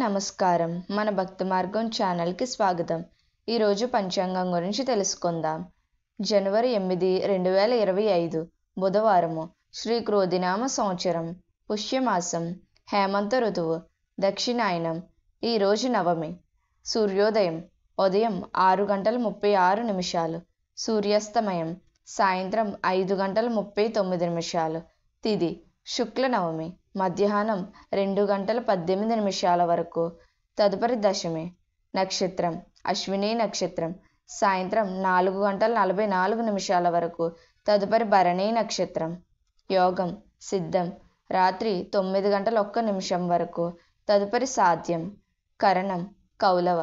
నమస్కారం. మన భక్తి మార్గం ఛానల్కి స్వాగతం. ఈరోజు పంచాంగం గురించి తెలుసుకుందాం. జనవరి 8, 2025 బుధవారము. శ్రీ క్రోధినామ సంవత్సరం, పుష్యమాసం, హేమంత ఋతువు, దక్షిణాయనం. ఈరోజు నవమి. సూర్యోదయం ఉదయం 6:36, సూర్యాస్తమయం సాయంత్రం 5:39. తిథి శుక్ల నవమి, మధ్యాహ్నం 2:18 వరకు. తదుపరి దశమి. నక్షత్రం అశ్విని నక్షత్రం, సాయంత్రం 4:44 వరకు. తదుపరి భరణి నక్షత్రం. యోగం సిద్ధం, రాత్రి 9:01 వరకు. తదుపరి సాధ్యం. కరణం కౌలవ,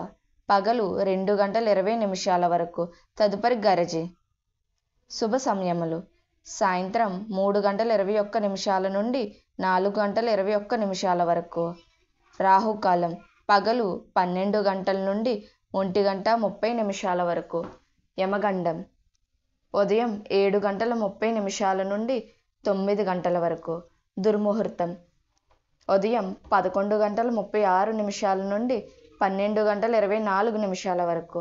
పగలు 2:20 వరకు. తదుపరి గరజి. శుభ సమయములు సాయంత్రం 3:21 నుండి 4:21 వరకు. రాహుకాలం పగలు 12 గంటల నుండి 1:30 వరకు. యమగండం ఉదయం 7:30 నుండి 9 గంటల వరకు. దుర్ముహూర్తం ఉదయం 11:36 నుండి 12:24 వరకు.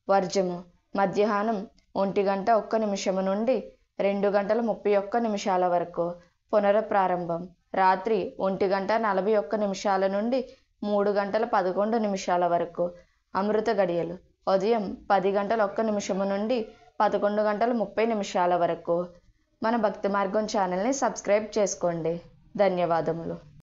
వర్జము మధ్యాహ్నం 1:01 నుండి 2:31 వరకు. పునఃప్రారంభం రాత్రి 1:41 నుండి 3:11 వరకు. అమృత గడియలు ఉదయం 10:01 నుండి 11:30 వరకు. మన భక్తి మార్గం ఛానల్ని సబ్స్క్రైబ్ చేసుకోండి. ధన్యవాదములు.